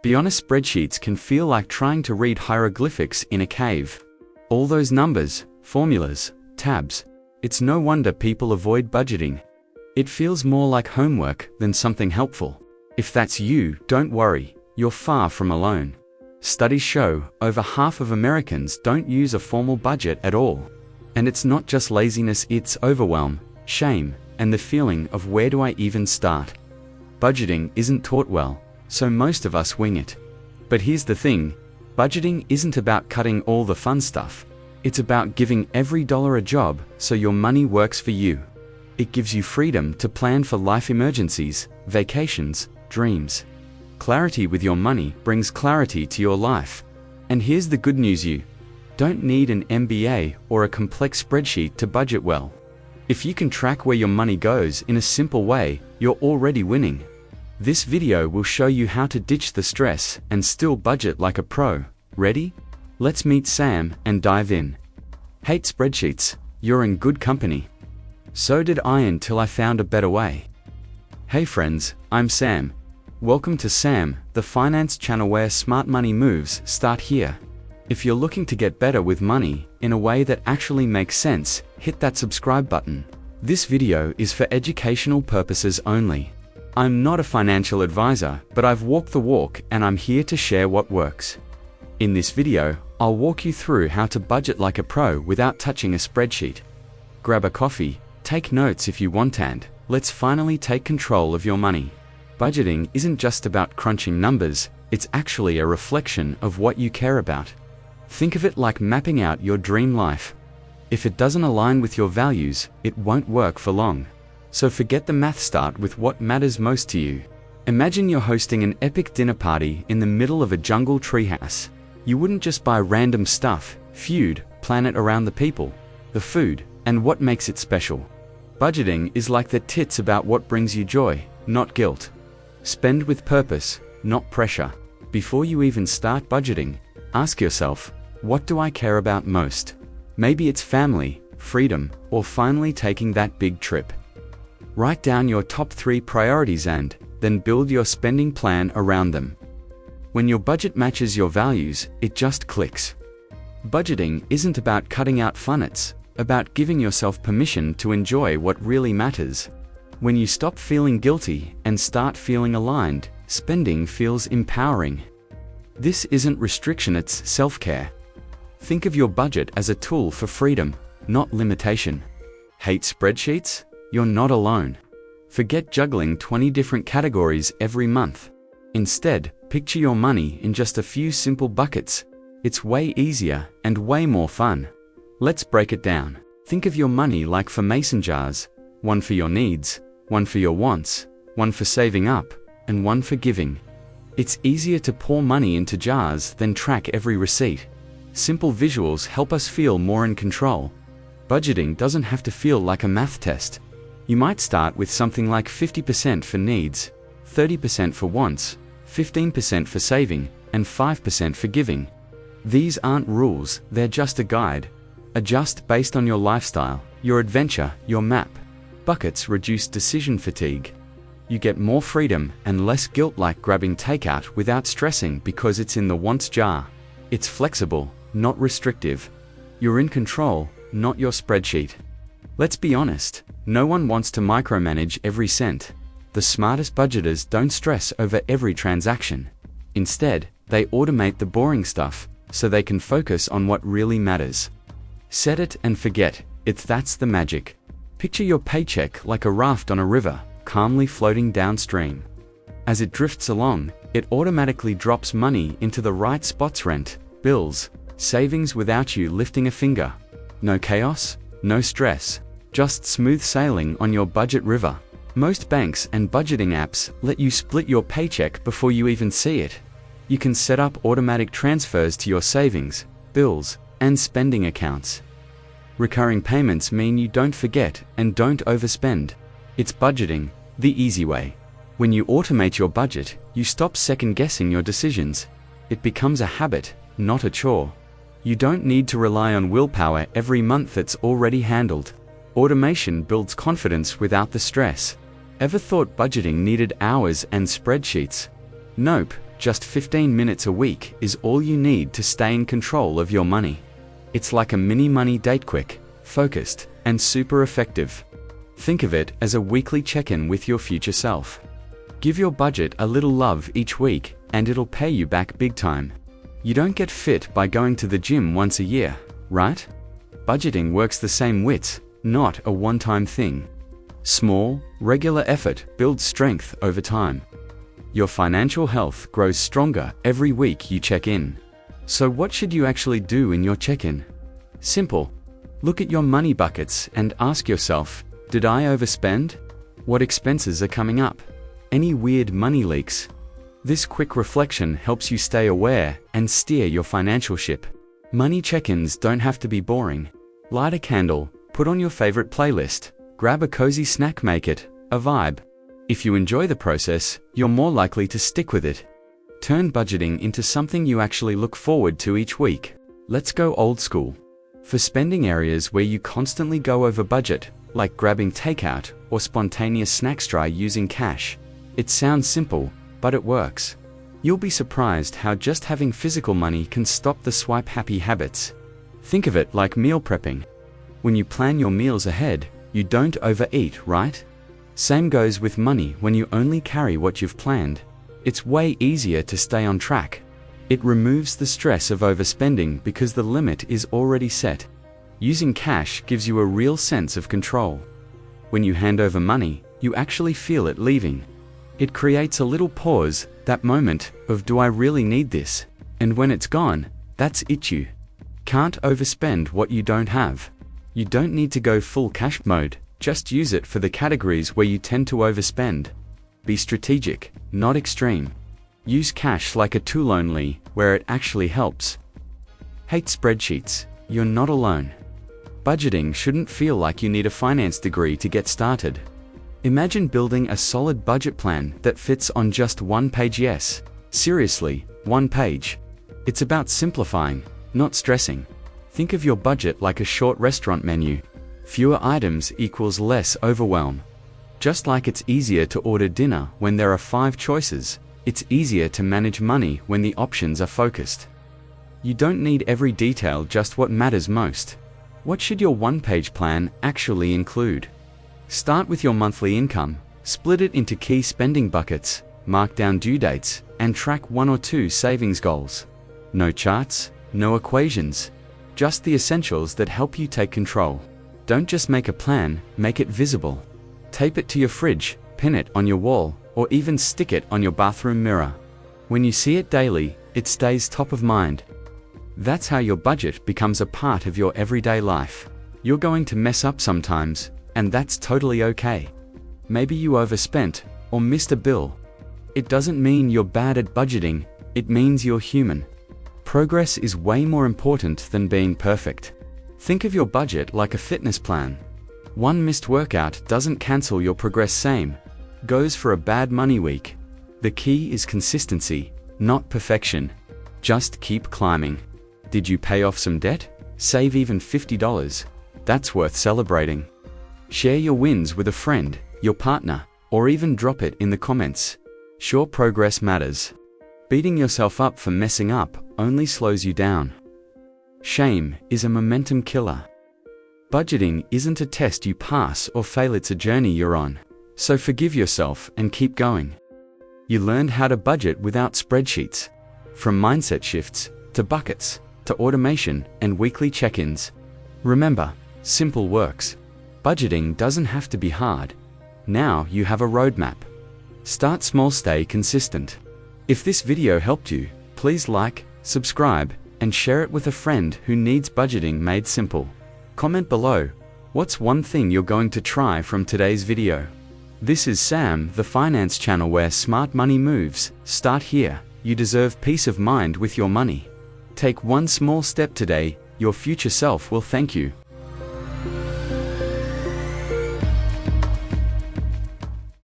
Be honest, spreadsheets can feel like trying to read hieroglyphics in a cave. All those numbers, formulas, tabs. It's no wonder people avoid budgeting. It feels more like homework than something helpful. If that's you, don't worry, you're far from alone. Studies show over half of Americans don't use a formal budget at all. And it's not just laziness, it's overwhelm, shame, and the feeling of where do I even start? Budgeting isn't taught well, so most of us wing it. But here's the thing, budgeting isn't about cutting all the fun stuff. It's about giving every dollar a job so your money works for you. It gives you freedom to plan for life emergencies, vacations, dreams. Clarity with your money brings clarity to your life. And here's the good news, you don't need an MBA or a complex spreadsheet to budget well. If you can track where your money goes in a simple way, you're already winning. This video will show you how to ditch the stress and still budget like a pro. Ready? Let's meet Sam and dive in. Hate spreadsheets? You're in good company. So did I until I found a better way. Hey friends, I'm Sam. Welcome to Sam, the finance channel where smart money moves start here. If you're looking to get better with money in a way that actually makes sense, hit that subscribe button. This video is for educational purposes only. I'm not a financial advisor, but I've walked the walk and I'm here to share what works. In this video, I'll walk you through how to budget like a pro without touching a spreadsheet. Grab a coffee, take notes if you want, and let's finally take control of your money. Budgeting isn't just about crunching numbers, it's actually a reflection of what you care about. Think of it like mapping out your dream life. If it doesn't align with your values, it won't work for long. So forget the math, start with what matters most to you. Imagine you're hosting an epic dinner party in the middle of a jungle treehouse. You wouldn't just buy random stuff, plan it around the people, the food, and what makes it special. Budgeting is like that, it's about what brings you joy, not guilt. Spend with purpose, not pressure. Before you even start budgeting, ask yourself, what do I care about most? Maybe it's family, freedom, or finally taking that big trip. Write down your top 3 priorities and then build your spending plan around them. When your budget matches your values, it just clicks. Budgeting isn't about cutting out fun, it's about giving yourself permission to enjoy what really matters. When you stop feeling guilty and start feeling aligned, spending feels empowering. This isn't restriction, it's self-care. Think of your budget as a tool for freedom, not limitation. Hate spreadsheets? You're not alone. Forget juggling 20 different categories every month. Instead, picture your money in just a few simple buckets. It's way easier and way more fun. Let's break it down. Think of your money like 4 mason jars, one for your needs, one for your wants, one for saving up, and one for giving. It's easier to pour money into jars than track every receipt. Simple visuals help us feel more in control. Budgeting doesn't have to feel like a math test. You might start with something like 50% for needs, 30% for wants, 15% for saving, and 5% for giving. These aren't rules, they're just a guide. Adjust based on your lifestyle, your adventure, your map. Buckets reduce decision fatigue. You get more freedom and less guilt, like grabbing takeout without stressing because it's in the wants jar. It's flexible, not restrictive. You're in control, not your spreadsheet. Let's be honest, no one wants to micromanage every cent. The smartest budgeters don't stress over every transaction. Instead, they automate the boring stuff so they can focus on what really matters. Set it and forget it, that's the magic. Picture your paycheck like a raft on a river, calmly floating downstream. As it drifts along, it automatically drops money into the right spots: rent, bills, savings, without you lifting a finger. No chaos, no stress, just smooth sailing on your budget river. Most banks and budgeting apps let you split your paycheck before you even see it. You can set up automatic transfers to your savings, bills, and spending accounts. Recurring payments mean you don't forget and don't overspend. It's budgeting the easy way. When you automate your budget, you stop second-guessing your decisions. It becomes a habit, not a chore. You don't need to rely on willpower every month, it's already handled. Automation builds confidence without the stress. Ever thought budgeting needed hours and spreadsheets? Nope, Just 15 minutes a week is all you need to stay in control of your money. It's like a mini money date, quick, focused, and super effective. Think of it as a weekly check-in with your future self. Give your budget a little love each week, and it'll pay you back big time. You don't get fit by going to the gym once a year, right? Budgeting works the same way, not a one-time thing. Small, regular effort builds strength over time. Your financial health grows stronger every week you check in. So what should you actually do in your check-in? Simple. Look at your money buckets and ask yourself, did I overspend? What expenses are coming up? Any weird money leaks? This quick reflection helps you stay aware and steer your financial ship. Money check-ins don't have to be boring. Light a candle, put on your favorite playlist, grab a cozy snack, make it a vibe. If you enjoy the process, you're more likely to stick with it. Turn budgeting into something you actually look forward to each week. Let's go old school. For spending areas where you constantly go over budget, like grabbing takeout or spontaneous snacks, try using cash. It sounds simple, but it works. You'll be surprised how just having physical money can stop the swipe-happy habits. Think of it like meal prepping. When you plan your meals ahead, you don't overeat, right? Same goes with money. When you only carry what you've planned, it's way easier to stay on track. It removes the stress of overspending because the limit is already set. Using cash gives you a real sense of control. When you hand over money, you actually feel it leaving. It creates a little pause, that moment of, do I really need this? And when it's gone, that's it. You can't overspend what you don't have. You don't need to go full cash mode, just use it for the categories where you tend to overspend. Be strategic, not extreme. Use cash like a tool only where it actually helps. Hate spreadsheets? You're not alone. Budgeting shouldn't feel like you need a finance degree to get started. Imagine building a solid budget plan that fits on just one page. Yes, seriously, one page. It's about simplifying, not stressing. Think of your budget like a short restaurant menu. Fewer items equals less overwhelm. Just like it's easier to order dinner when there are 5 choices, it's easier to manage money when the options are focused. You don't need every detail, just what matters most. What should your one-page plan actually include? Start with your monthly income, split it into key spending buckets, mark down due dates, and track 1 or 2 savings goals. No charts, no equations, just the essentials that help you take control. Don't just make a plan, make it visible. Tape it to your fridge, pin it on your wall, or even stick it on your bathroom mirror. When you see it daily, it stays top of mind. That's how your budget becomes a part of your everyday life. You're going to mess up sometimes, and that's totally okay. Maybe you overspent or missed a bill. It doesn't mean you're bad at budgeting, it means you're human. Progress is way more important than being perfect. Think of your budget like a fitness plan. One missed workout doesn't cancel your progress, same goes for a bad money week. The key is consistency, not perfection. Just keep climbing. Did you pay off some debt? Save even $50. That's worth celebrating. Share your wins with a friend, your partner, or even drop it in the comments. Sure, progress matters. Beating yourself up for messing up only slows you down. Shame is a momentum killer. Budgeting isn't a test you pass or fail, it's a journey you're on. So forgive yourself and keep going. You learned how to budget without spreadsheets. From mindset shifts, to buckets, to automation and weekly check-ins. Remember, simple works. Budgeting doesn't have to be hard. Now you have a roadmap. Start small, stay consistent. If this video helped you, please like, subscribe, and share it with a friend who needs budgeting made simple. Comment below, what's one thing you're going to try from today's video? This is Sam, the finance channel where smart money moves. Start here. You deserve peace of mind with your money. Take one small step today, your future self will thank you.